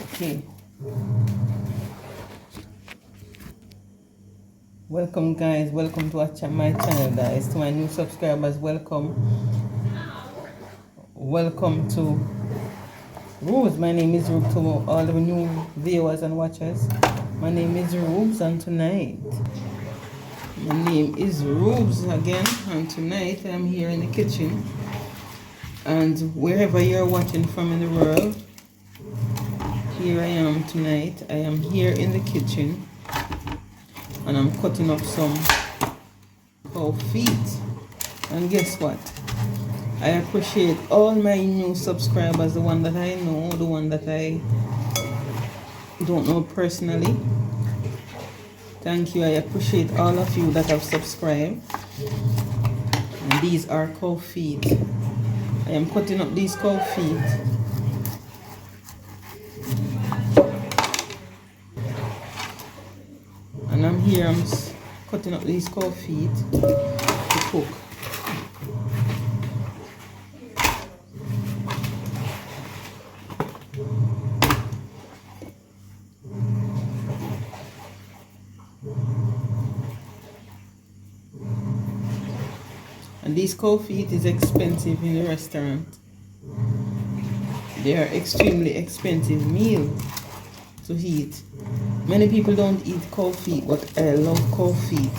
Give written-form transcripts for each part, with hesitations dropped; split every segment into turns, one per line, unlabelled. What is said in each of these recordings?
Okay. Welcome guys, welcome to my channel guys. To my new subscribers, welcome. Welcome to Rose. My name is Rube. To all the new viewers and watchers, my name is Rubes, and tonight my name is Rubes again, and tonight I'm here in the kitchen. And wherever you're watching from in the world, here I am tonight. I am here in the kitchen and I'm cutting up some cow feet. And guess what? I appreciate all my new subscribers, the one that I know, the one that I don't know personally. Thank you. I appreciate all of you that have subscribed. And these are cow feet. I am cutting up these cow feet. And I'm cutting up these cow feet to cook. And these cow feet is expensive in the restaurant. They are extremely expensive meal to eat. Many people don't eat cow feet, but I love cow feet.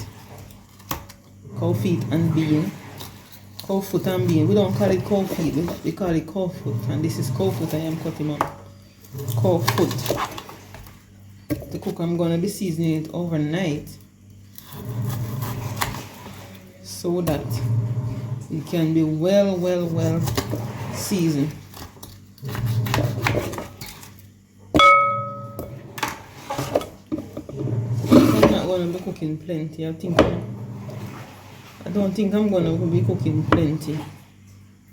Cow feet and bean. Cow foot and bean. We don't call it cow feet, we call it cow foot. And this is cow foot I am cutting up. Cow foot. To cook, I'm going to be seasoning it overnight so that it can be well seasoned. I'm not going to be cooking plenty. I don't think I'm going to be cooking plenty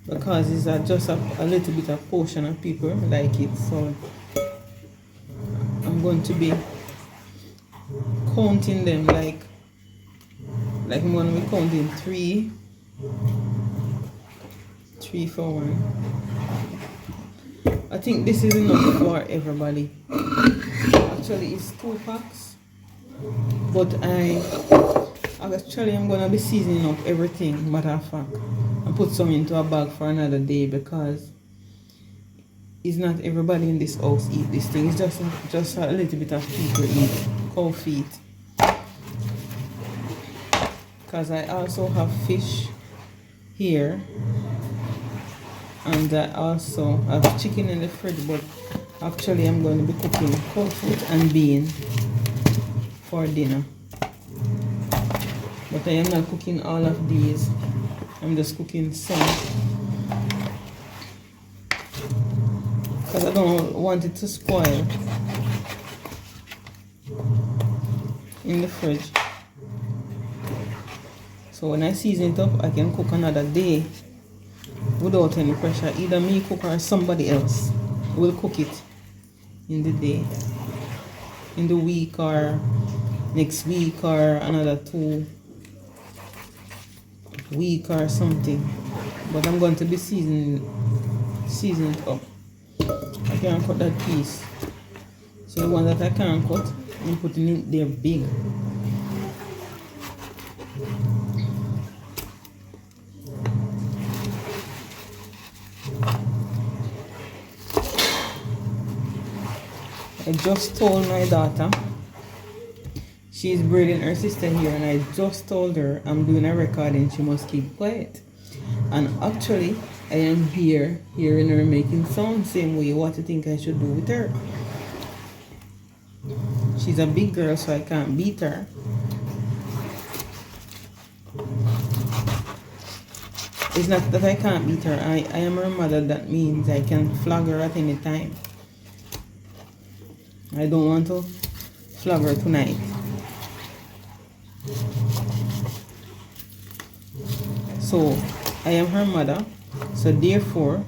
because it's just a little bit of portion of people like it. So I'm going to be counting them like I'm going to be counting three for one. I think this is enough for everybody. Actually, it's 2 packs, but I'm gonna be seasoning up everything, matter of fact, and put some into a bag for another day because it's not everybody in this house eat this thing. It's just a little bit of people eat cow feet. Because I also have fish here. And I also have chicken in the fridge, but actually I'm going to be cooking cow foot and bean for dinner. But I am not cooking all of these. I'm just cooking some. Because I don't want it to spoil in the fridge. So when I season it up, I can cook another day without any pressure. Either me cook or somebody else will cook it in the day, in the week, or next week, or another 2 week or something. But I'm going to be seasoning it up. I can't cut that piece. So the one that I can't cut, I'm putting it there big. I just told my daughter, she's braiding her sister here, and I just told her I'm doing a recording, she must keep quiet. And actually, I am here hearing her making sound same way. What do you think I should do with her? She's a big girl, so I can't beat her. It's not that I can't beat her. I am her mother. That means I can flog her at any time. I don't want to flog her tonight. So I am her mother, so therefore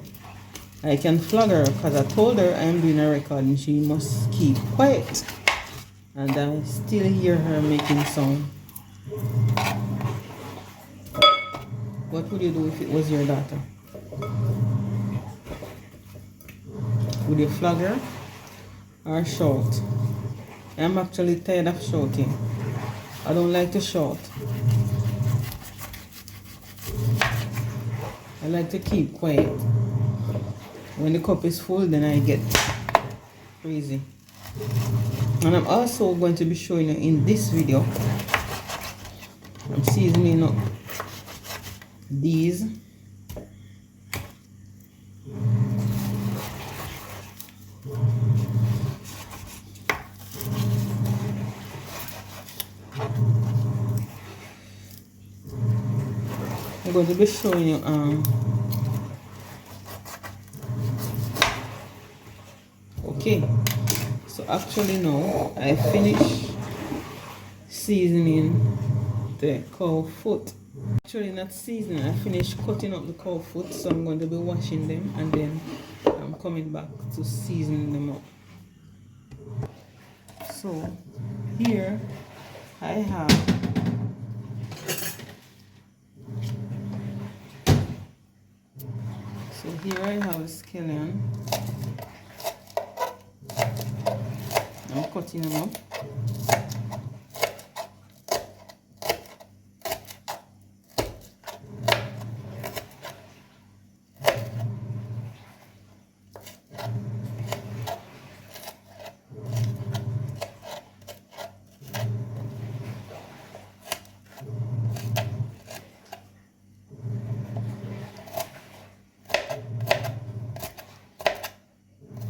I can flog her because I told her I am doing a recording. She must keep quiet. And I still hear her making sound. What would you do if it was your daughter? Would you flog her? or shout. I'm actually tired of shouting. I don't like to shout. I like to keep quiet. When the cup is full, then I get crazy. And I'm also going to be showing you in this video, I'm seasoning up these. I'm going to be showing you okay, so actually now I finished seasoning the cow foot. Actually not seasoning, I finished cutting up the cow foot, so I'm going to be washing them and then I'm coming back to season them up. So here I have a scallion. I'm cutting them up.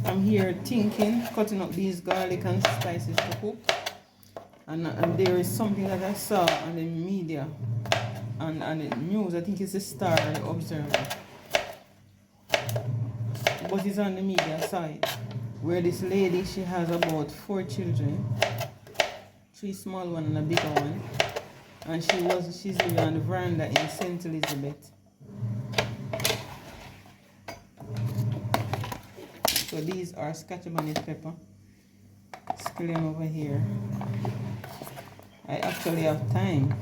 I'm here thinking, cutting up these garlic and spices to cook. And there is something that I saw on the media and the news. I think it's the Star the Observer. But it's on the media side, where this lady, she has about 4 children, 3 small ones and a bigger one. And she's living on the veranda in St. Elizabeth. So these are scotch-bonnet pepper. Scallion over here. I actually have thyme.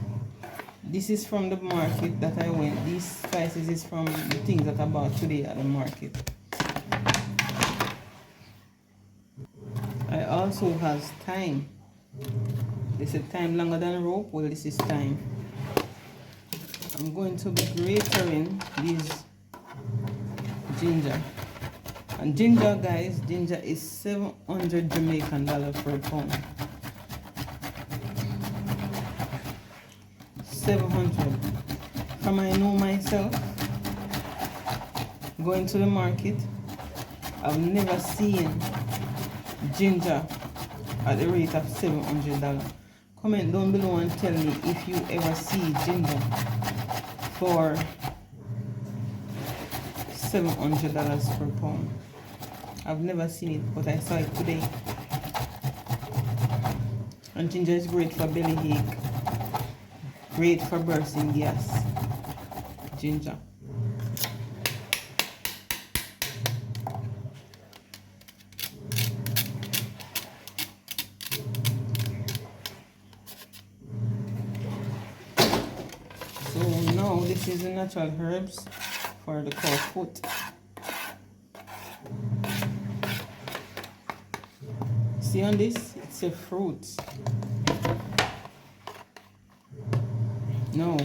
This is from the market that I went. These spices is from the things that I bought today at the market. I also have thyme. This is thyme longer than rope. Well, this is thyme. I'm going to be grating these ginger. And ginger, guys, ginger is 700 Jamaican dollars per pound. 700. From I know myself, going to the market, I've never seen ginger at the rate of $700. Comment down below and tell me if you ever see ginger for $700 per pound. I've never seen it, but I saw it today. And ginger is great for bellyache, great for bursting gas. Ginger. So now this is the natural herbs for the cow foot. See on this, it's a fruit. No.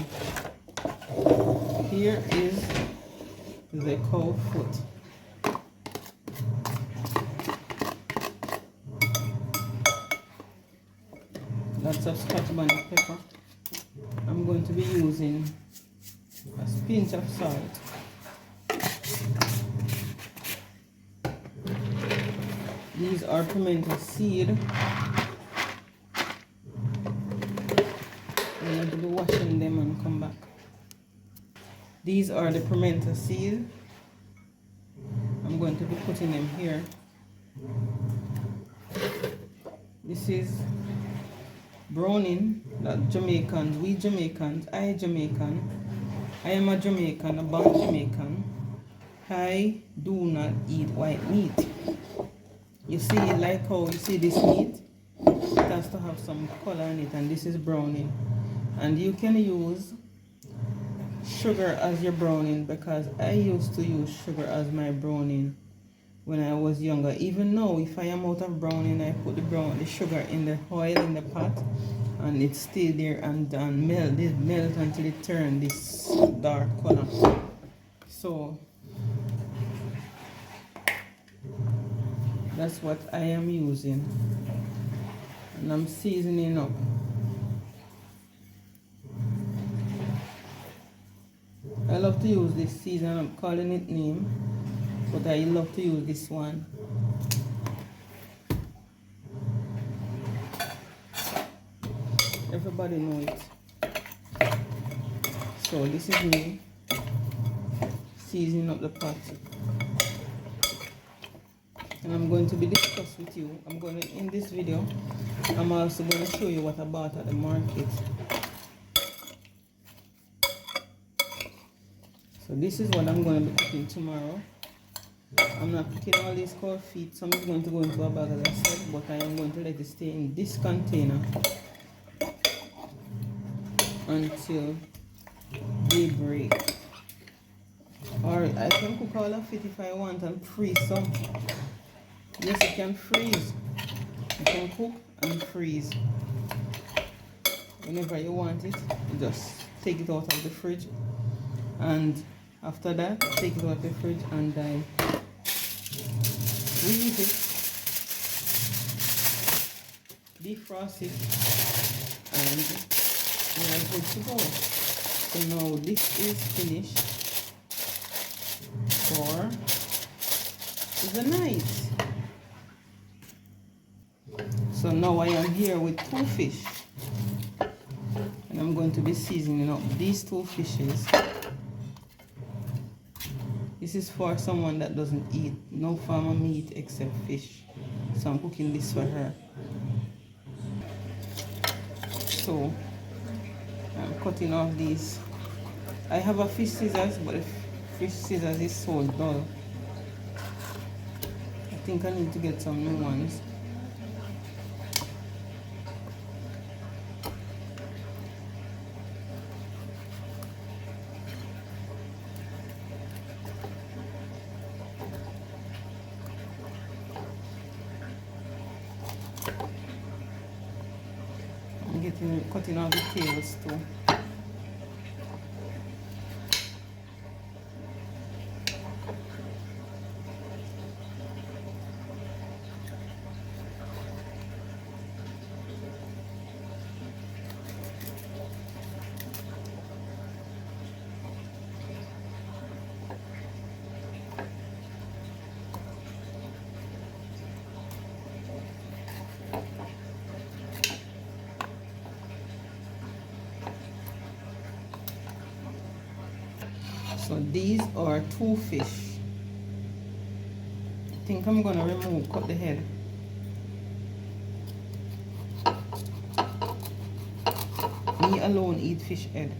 Here is the cow foot. Lots of scotch-bonnet pepper. I'm going to be using a pinch of salt. These are pimento seed. I'm going to be washing them and come back. These are the pimento seed. I'm going to be putting them here. This is browning that Jamaicans, we Jamaicans, I am a Jamaican, a born Jamaican. I do not eat white meat. You see, like how you see this meat, it has to have some color in it, and this is browning. And you can use sugar as your browning, because I used to use sugar as my browning when I was younger. Even now, if I am out of browning, I put the sugar in the oil in the pot, and it stay there and melt until it turn this dark color. So that's what I am using, and I'm seasoning up. I love to use this season. I'm calling it name, but I love to use this one. Everybody know it. So this is me seasoning up the pot, and I'm going to be discussing with you. In this video, I'm also going to show you what I bought at the market. So this is what I'm going to be cooking tomorrow. I'm not cooking all these cold feet. Some is going to go into a bag, as I said, but I am going to let it stay in this container until daybreak. Or I can cook all of it if I want and freeze some. Yes, you can freeze. You can cook and freeze. Whenever you want it, you just take it out of the fridge, and after that, take it out of the fridge and I reheat it, defrost it, and we are good to go. So now this is finished for the night. So now I am here with 2 fish, and I'm going to be seasoning up these 2 fishes. This is for someone that doesn't eat no farmer meat except fish. So I'm cooking this for her. So I'm cutting off these. I have a fish scissors, but the fish scissors is so dull. I think I need to get some new ones. Cutting out the tails too. So these are 2 fish. I think I'm gonna cut the head. Me alone eat fish head.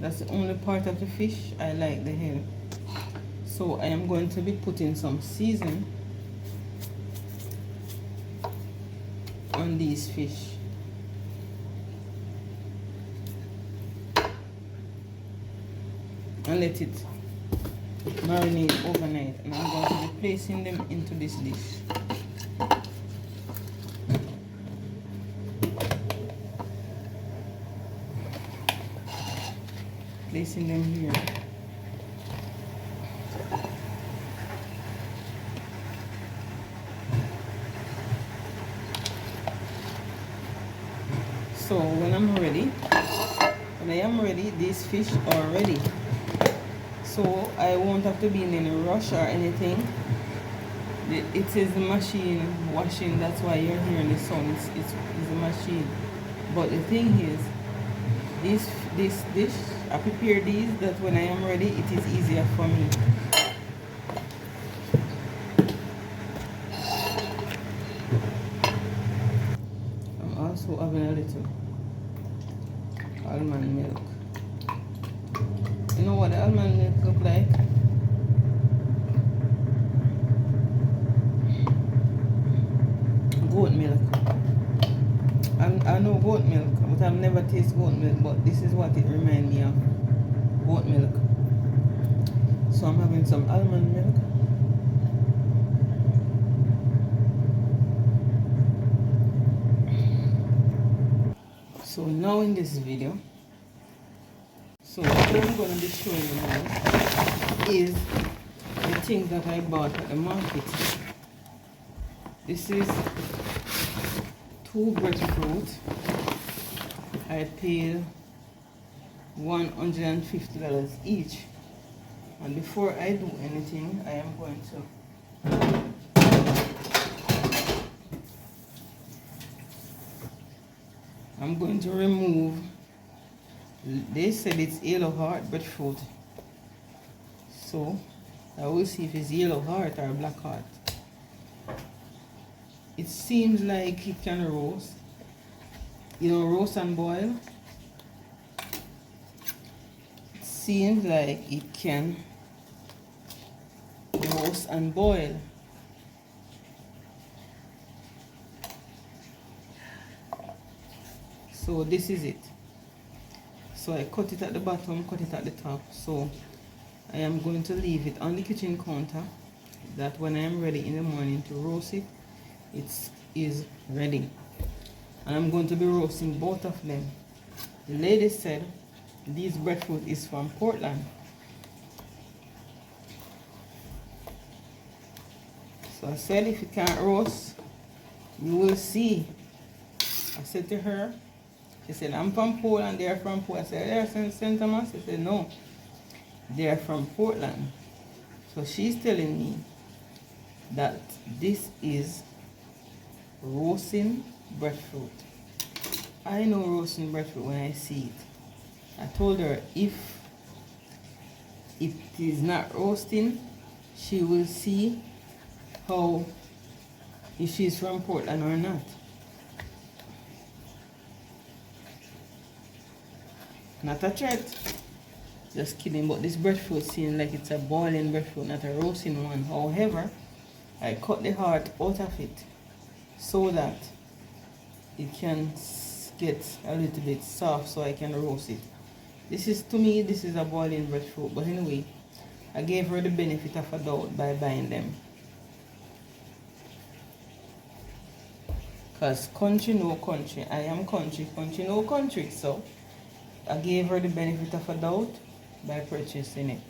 That's the only part of the fish I like, the head. So I am going to be putting some seasoning on these fish. And let it marinate overnight, and I'm going to be placing them into this dish. Placing them here. So when I am ready, these fish are ready. So I won't have to be in any rush or anything. It is the machine washing, that's why you're hearing the sound. It's a machine. But the thing is, this dish, I prepare these that when I am ready, it is easier for me. I'm also having a little almond milk. You know what the almond milk look like? Goat milk. I know goat milk, but I've never tasted goat milk, but this is what it reminds me of. Goat milk. So I'm having some almond milk. So now in this video, so what I'm going to be showing you now is the things that I bought at the market. This is 2 breadfruit. I paid $150 each. And before I do anything, I am going to remove, they said it's yellow heart breadfruit. So I will see if it's yellow heart or black heart. It seems like it can roast. Roast and boil. It seems like it can roast and boil. So this is it. So I cut it at the bottom, cut it at the top. So I am going to leave it on the kitchen counter, that when I am ready in the morning to roast it, it is ready. And I'm going to be roasting both of them. The lady said this breadfruit is from Portland. So I said, if it can't roast, you will see. I said to her, she said, I'm from Portland, they're from Portland. I said, they're from St. Thomas? She said, no, they're from Portland. So she's telling me that this is roasting breadfruit. I know roasting breadfruit when I see it. I told her if it is not roasting, she will see how, if she's from Portland or not. Not a threat. Just kidding, but this breadfruit seems like it's a boiling breadfruit, not a roasting one. However, I cut the heart out of it so that it can get a little bit soft so I can roast it. This is, to me, this is a boiling breadfruit. But anyway, I gave her the benefit of a doubt by buying them. Because country no country, I am country, country no country. So I gave her the benefit of a doubt by purchasing it.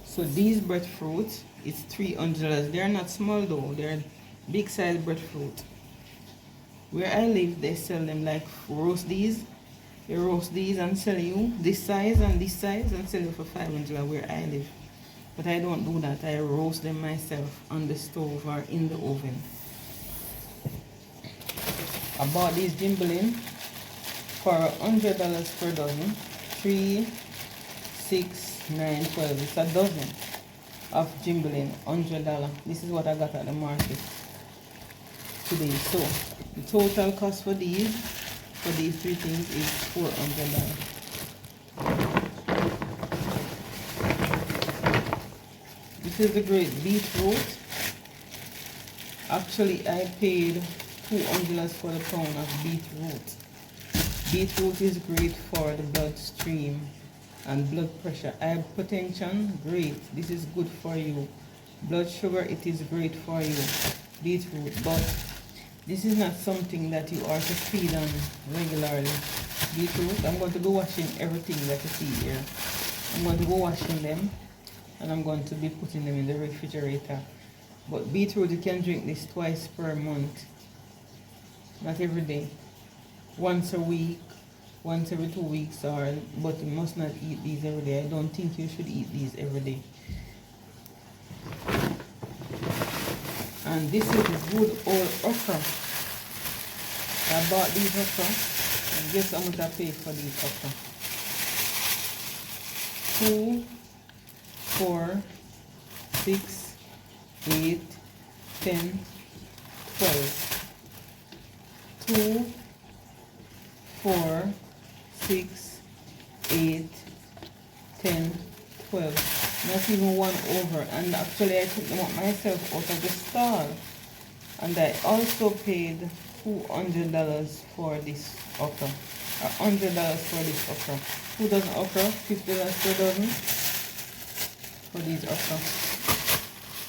So these breadfruit, it's $300. They're not small though, they're big size breadfruit. Where I live, they sell them like roast these. They roast these and sell you this size and sell you for $500 where I live. But I don't do that. I roast them myself on the stove or in the oven. I bought these Jimbalin for $100 per dozen. 3, 6, 9, 12. It's a dozen of Jimbalin, $100. This is what I got at the market today. So the total cost for these 3 things is $400. This is the great beetroot. Actually, I paid $200 for the pound of beetroot. Beetroot is great for the bloodstream and blood pressure. Hypertension, great. This is good for you. Blood sugar, it is great for you. Beetroot, but this is not something that you are to feed on regularly. Beetroot, I'm going to be washing everything that you see here. I'm going to go washing them and I'm going to be putting them in the refrigerator. But beetroot, you can drink this twice per month. Not every day. Once a week, once every 2 weeks, but you must not eat these every day. I don't think you should eat these every day. And this is good old okra. I bought these okra, and guess how much I paid for these okra? 2, 4, 6, 8, 10, 12. 2, 4, 6, 8, 10, 12. Not even one over. And actually I took them up myself out of the stall. And I also paid $200 for this okra. $100 for this okra. 2 dozen okra, $50 per dozen. for these okra.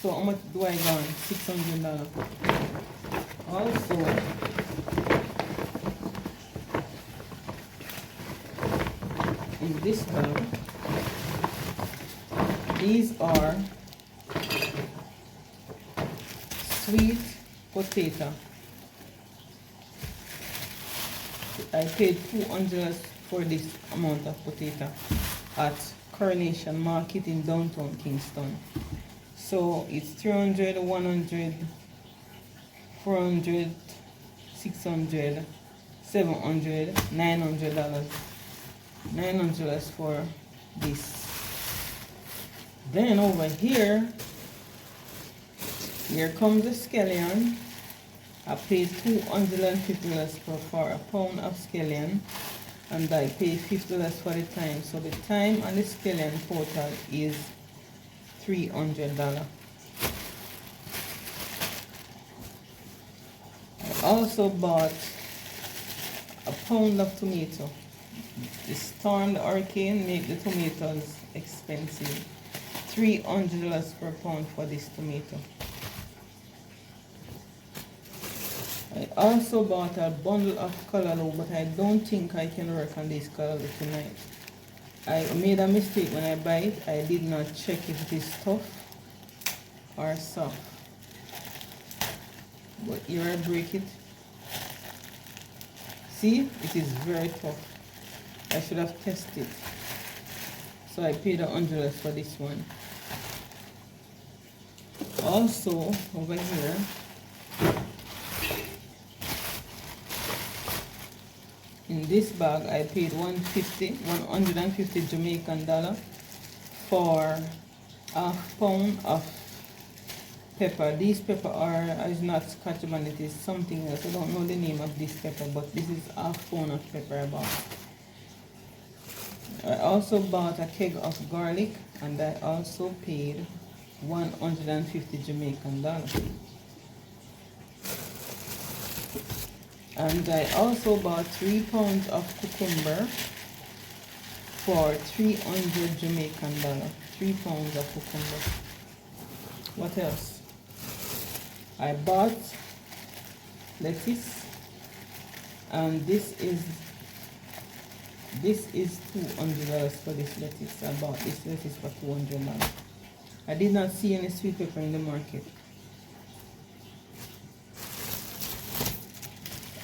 So how much do I got? $600. Also, in this bag, these are sweet potato. I paid $200 for this amount of potato at Coronation Market in downtown Kingston. So it's 300, 100, 400, 600, 700, $900. $900 for this. Then over here comes the scallion. I paid $250 for a pound of scallion, and I paid $50 for the time. So the time on the scallion total is $300. I also bought a pound of tomato. The storm, the hurricane, make the tomatoes expensive. $300 per pound for this tomato. I also bought a bundle of callaloo, but I don't think I can work on this callaloo tonight. I made a mistake when I buy it. I did not check if it is tough or soft. But here I break it. See, it is very tough. I should have tested. So I paid $100 for this one. Also, over here, in this bag, I paid $150 Jamaican dollar for a pound of pepper. These pepper is not Scotch bonnet, it is something else. I don't know the name of this pepper, but this is a pound of pepper I bought. I also bought a keg of garlic, and I also paid $150 Jamaican dollar. And I also bought 3 pounds of cucumber for $300 Jamaican dollar. 3 pounds of cucumber. What else? I bought lettuce, and this is $200 for this lettuce. I bought this lettuce for $200. I did not see any sweet pepper in the market.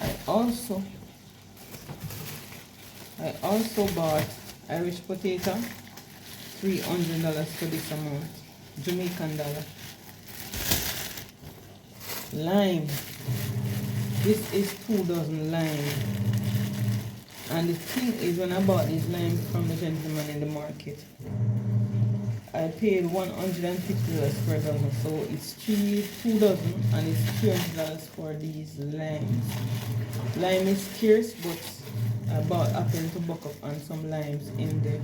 I also bought Irish potato, $300 for this amount, Jamaican dollar. Lime, this is 2 dozen lime. And the thing is, when I bought these limes from the gentleman in the market, I paid $150 per dozen, so it's 2 dozen, and it's $300 for these limes. Lime is scarce, but I happened to buck up on some limes in the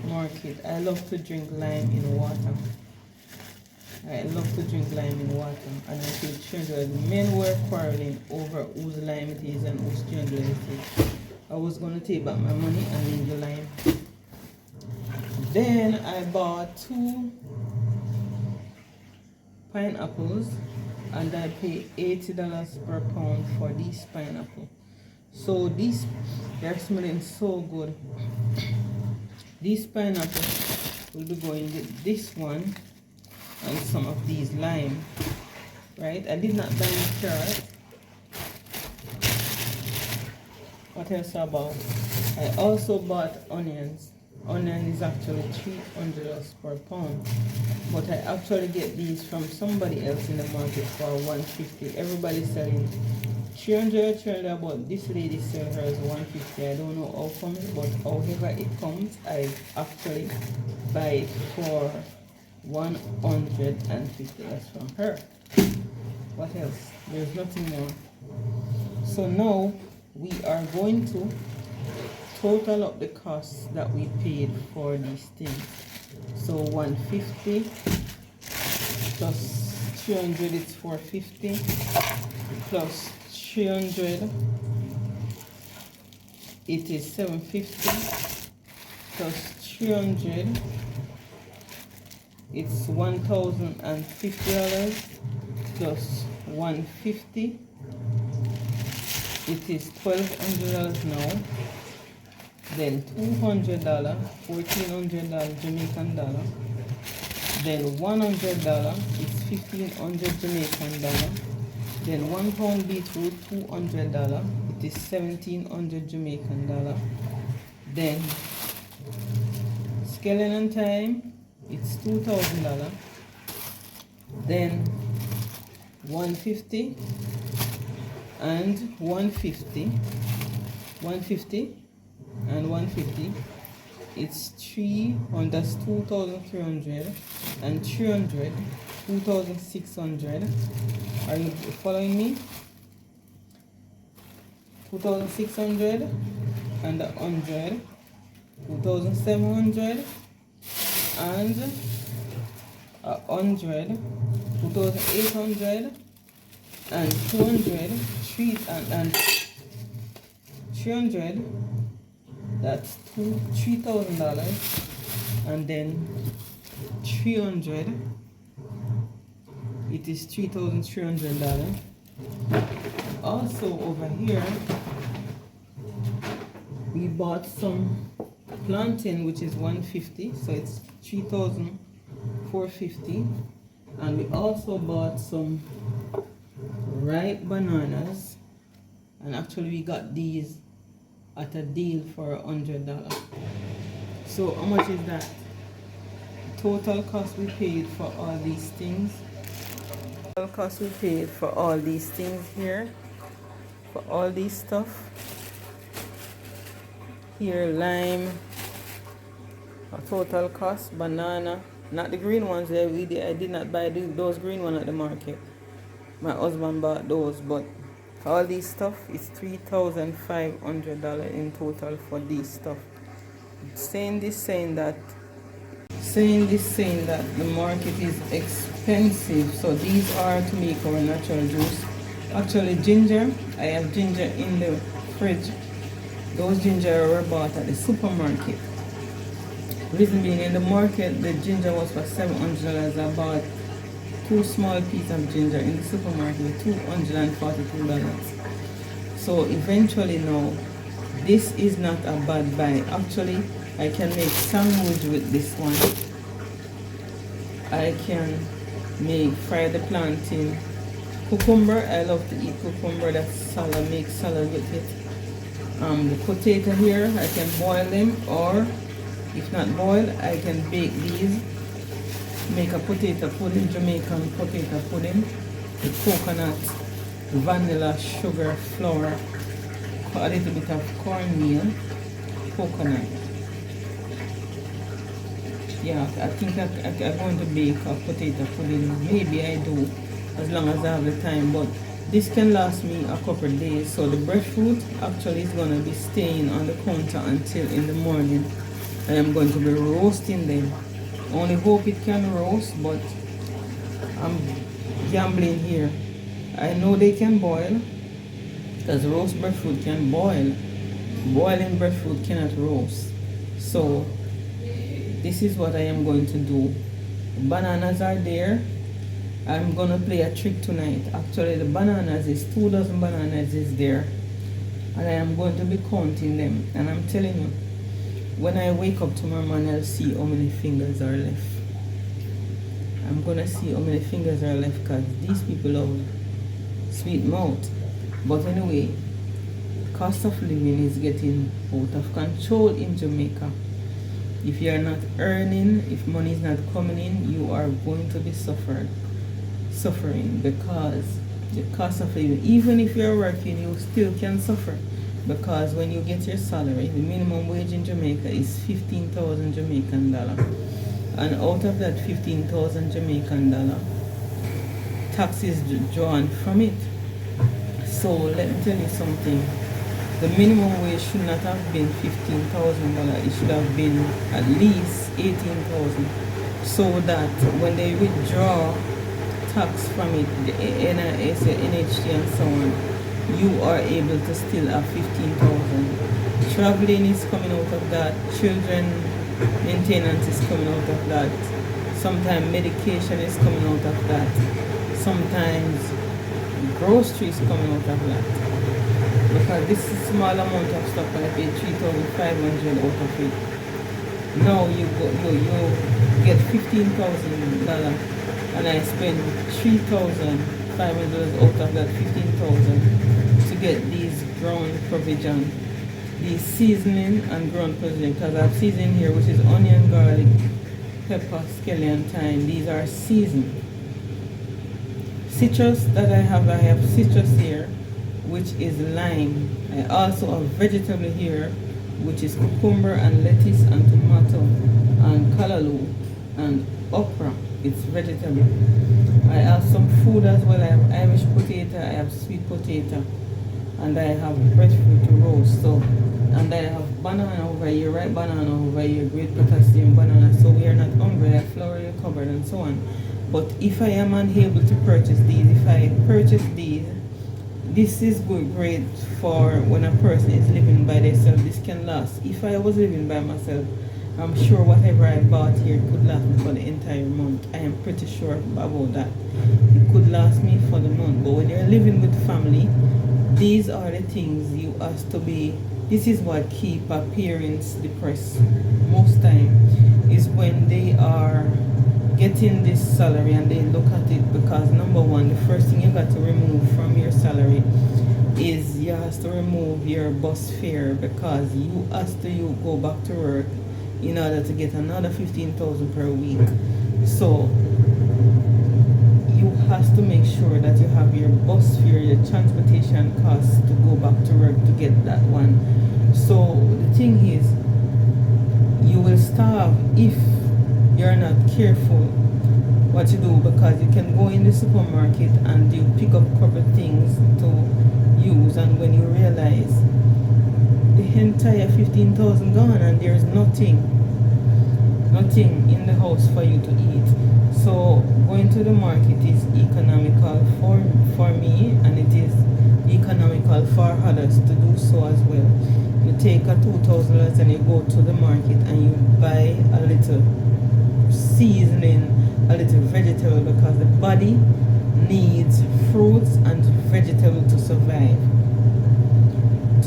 market. I love to drink lime in water. And I paid $300. Men were quarreling over whose lime it is and whose $300 it is. I was going to take back my money and leave the lime. Then I bought 2 pineapples, and I paid $80 per pound for these pineapple. So they're smelling so good. These pineapple will be going with this one and some of these lime. Right? I did not buy any carrot. What else I bought? I also bought onions. Onion is actually $300 per pound, but I actually get these from somebody else in the market for $150. Everybody's selling $300, but this lady sells hers $150. I don't know how comes, but however it comes, I actually buy it for $150 from her. What else? There's nothing more. So now we are going to total up the costs that we paid for these things. So $150 plus 300 is $450, plus 300 it is $750, plus 300 It's $1,050 plus 150. It is $1,200 now. Then $200, $1,400 Jamaican dollar. Then $100 is 1,500 Jamaican dollar. Then 1 pound beetroot, $200. It is 1,700 Jamaican dollar. Then skeleton thyme, it's $2,000. Then 150 and 150, 150 and 150. It's 300, that's 2,300 and 300, 2,600. Are you following me? 2,600 and 100, 2,700 and 100, 2,800 and 200, 300. That's $3,000, and then 300. It is $3,300. Also over here, we bought some plantain, which is 150, so it's 3,450. And we also bought some ripe bananas, and actually we got these at a deal for $100. So how much is that? Total cost we paid for all these things. Total cost we paid for all these things here, for all these stuff. Here, lime. A total cost, banana, not the green ones there. I did not buy those green ones at the market. My husband bought those, but all these stuff is $3,500 in total for this stuff. Saying that the market is expensive. So these are to make our natural juice. Actually, ginger, I have ginger in the fridge. Those ginger were bought at the supermarket. Reason being, in the market the ginger was for $700. I bought 2 small pieces of ginger in the supermarket with $242. So eventually now, this is not a bad buy. Actually, I can make sandwich with this one. I can fry the plantain. Cucumber, I love to eat cucumber. That's salad, make salad with it. The potato here, I can boil them, or if not boiled, I can bake these. Make a potato pudding, Jamaican potato pudding with coconut, vanilla, sugar, flour, a little bit of cornmeal, coconut. Yeah, I think I'm going to bake a potato pudding. Maybe I do, as long as I have the time, but this can last me a couple of days. So the breadfruit actually is going to be staying on the counter until in the morning. I am going to be roasting them. Only hope it can roast, but I'm gambling here. I know they can boil, because roast breadfruit can boil. Boiling breadfruit cannot roast. So this is what I am going to do. The bananas are there. I'm gonna play a trick tonight. Actually, the bananas is 2 dozen bananas is there, and I am going to be counting them. And I'm telling you, when I wake up tomorrow morning, I'll see how many fingers are left. I'm gonna see how many fingers are left, because these people have sweet mouth. But anyway, cost of living is getting out of control in Jamaica. If you are not earning, if money is not coming in, you are going to be suffering, because the cost of living, even if you're working, you still can suffer. Because when you get your salary, the minimum wage in Jamaica is 15,000 Jamaican dollar, and out of that 15,000 Jamaican dollar, tax is drawn from it. So let me tell you something. The minimum wage should not have been $15,000. It should have been at least 18,000, so that when they withdraw tax from it, the NIS, NHT, and so on, you are able to still have 15,000. Traveling is coming out of that. Children maintenance is coming out of that. Sometimes medication is coming out of that. Sometimes groceries coming out of that. Because this is small amount of stuff, I pay 3,500 out of it. Now you get $15,000 and I spend 3,500 out of that 15,000 to get these ground provision, these seasoning and ground provision, because I have seasoning here which is onion, garlic, pepper, scallion, thyme. These are seasoned. Citrus that I have citrus here which is lime. I also have vegetable here which is cucumber and lettuce and tomato and callaloo and okra. It's vegetable. I have some food as well. I have Irish potato, I have sweet potato, and I have breadfruit to roast. So, and I have banana over here, ripe banana over here, great potassium banana. So we are not hungry. I have flour in the cupboard and so on. But if I am unable to purchase these, if I purchase these, this is great for when a person is living by themselves. This can last. If I was living by myself, I'm sure whatever I bought here could last me for the entire month. I am pretty sure about that. It could last me for the month. But when you're living with family, these are the things you have to be. This is what keep our parents depressed most time, is when they are getting this salary and they look at it, because number one, the first thing you got to remove from your salary is you have to remove your bus fare, because you have to go back to work in order to get another 15,000 per week. So you have to make sure that you have your bus fare, your transportation costs to go back to work to get that one. So the thing is, you will starve if you're not careful what you do, because you can go in the supermarket and you pick up a couple things to use, and when you realize the entire 15,000 gone and there's nothing in the house for you to eat. So going to the market is economical for me, and it is economical for others to do so as well. You take a $2,000 and you go to the market and you buy a little seasoning, a little vegetable, because the body needs fruits and vegetable to survive.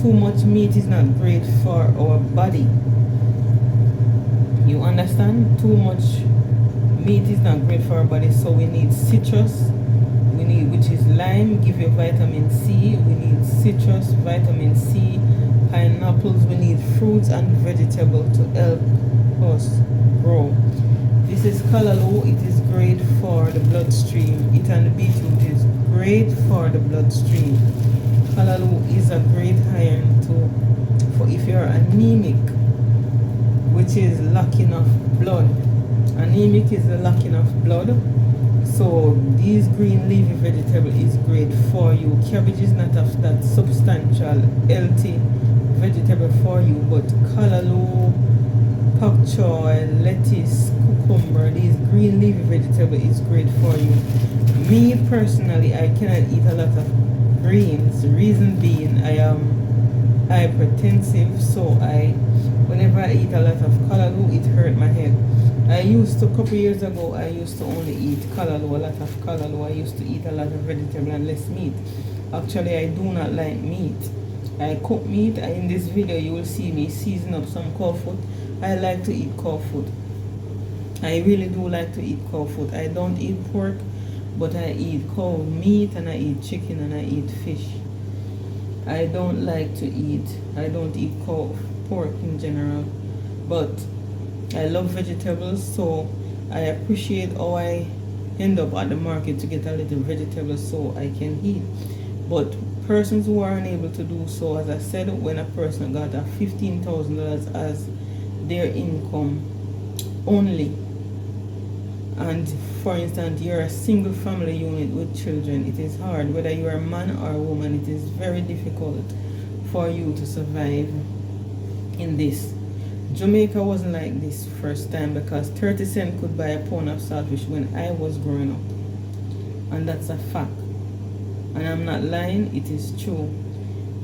Too much meat is not great for our body. You understand? Too much meat is not great for our body, so we need citrus. We need, which is lime, give you vitamin C. We need citrus, vitamin C, pineapples. We need fruits and vegetable to help us grow. This is callaloo. It is great for the bloodstream. It and the beetroot is great for the bloodstream. Callaloo is a great iron for if you're anemic, which is lacking of blood. Anemic is the lacking of blood. So these green leafy vegetable is great for you. Cabbage is not of that substantial, healthy vegetable for you, but callaloo, pak choy, lettuce, cucumber, these green leafy vegetable is great for you. Me personally, I cannot eat a lot of greens. Reason being, I am hypertensive, so whenever I eat a lot of callaloo, it hurt my head. A couple years ago, I used to only eat callaloo, a lot of callaloo. I used to eat a lot of vegetable and less meat. Actually, I do not like meat. I cook meat. In this video, you will see me season up some cow foot. I like to eat cow foot. I really do like to eat cow foot. I don't eat pork, but I eat cow meat, and I eat chicken, and I eat fish. I don't eat pork in general, but I love vegetables, so I appreciate how I end up at the market to get a little vegetables so I can eat. But persons who are unable to do so, as I said, when a person got a $15,000 as their income only, and for instance you're a single family unit with children, it is hard. Whether you're a man or a woman, it is very difficult for you to survive in this. Jamaica wasn't like this first time, because 30 cents could buy a pound of saltfish when I was growing up, and that's a fact, and I'm not lying, it is true.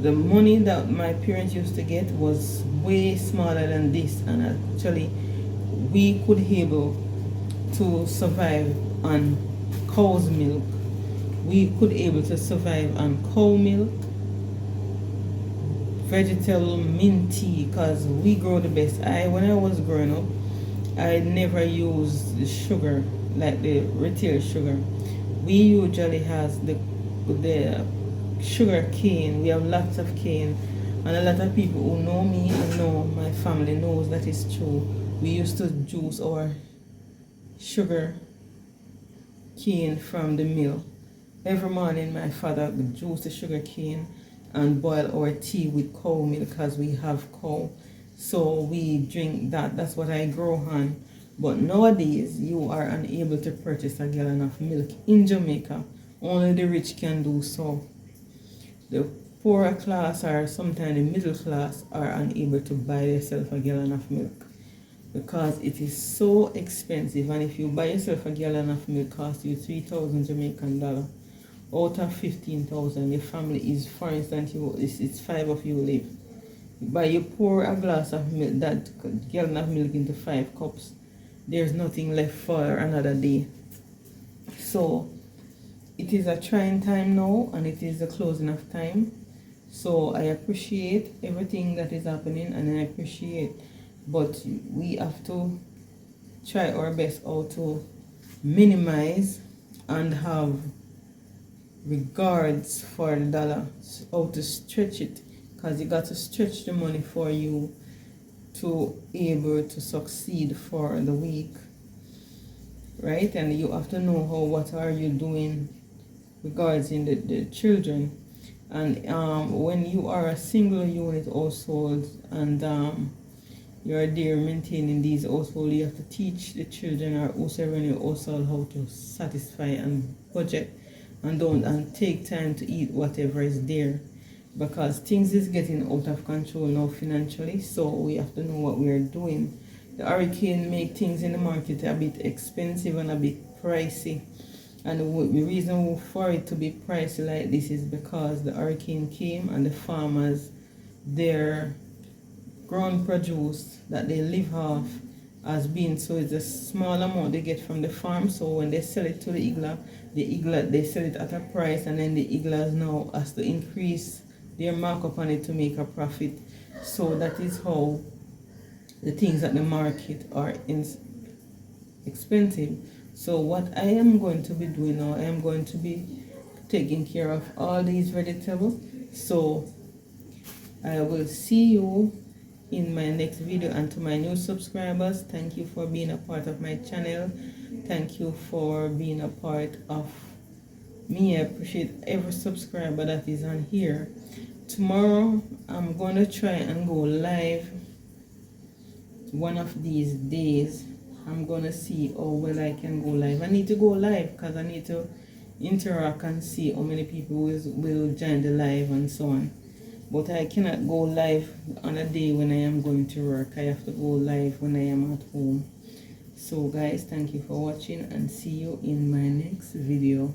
The money that my parents used to get was way smaller than this, and actually we could able to survive on cow's milk. We could able to survive on cow milk, vegetable, mint tea, because we grow the best. When I was growing up, I never used the sugar, like the retail sugar. We usually has the sugar cane. We have lots of cane, and a lot of people who know me and know my family knows that is true. We used to juice our sugar cane from the mill. Every morning my father would juice the sugar cane and boil our tea with cow milk because we have cow. So we drink that. That's what I grow on. But nowadays you are unable to purchase a gallon of milk in Jamaica. Only the rich can do so. The poorer class or sometimes the middle class are unable to buy themselves a gallon of milk because it is so expensive. And if you buy yourself a gallon of milk, cost you 3,000 Jamaican dollar out of 15,000. Your family is, for instance, it's 5 of you live. By you pour a glass of milk, that gallon of milk into 5 cups, there's nothing left for another day. So it is a trying time now, and it is the closing of time. So I appreciate everything that is happening, and I appreciate, but we have to try our best how to minimize and have regards for the dollar, how to stretch it, because you got to stretch the money for you to able to succeed for the week, right? And you have to know what are you doing regarding the children. And when you are a single unit household and you're there maintaining these household, you have to teach the children or whoever in your household how to satisfy and budget and take time to eat whatever is there, because things is getting out of control now financially. So we have to know what we are doing. The hurricane make things in the market a bit expensive and a bit pricey, and the reason for it to be pricey like this is because the hurricane came and the farmers, their ground produce that they live off has been, so it's a small amount they get from the farm. So when they sell it to the igla, they sell it at a price, and then the iglas now has to increase their markup on it to make a profit. So that is how the things at the market are expensive. So what I am going to be doing now, I am going to be taking care of all these vegetables. So I will see you in my next video. And to my new subscribers, thank you for being a part of my channel. Thank you for being a part of me. I appreciate every subscriber that is on here. Tomorrow I'm going to try and go live one of these days. I'm going to see how well I can go live. I need to go live because I need to interact and see how many people will join the live and so on. But I cannot go live on a day when I am going to work. I have to go live when I am at home. So guys, thank you for watching, and see you in my next video.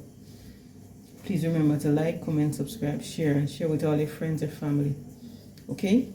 Please remember to like, comment, subscribe, share, and share with all your friends and family. Okay?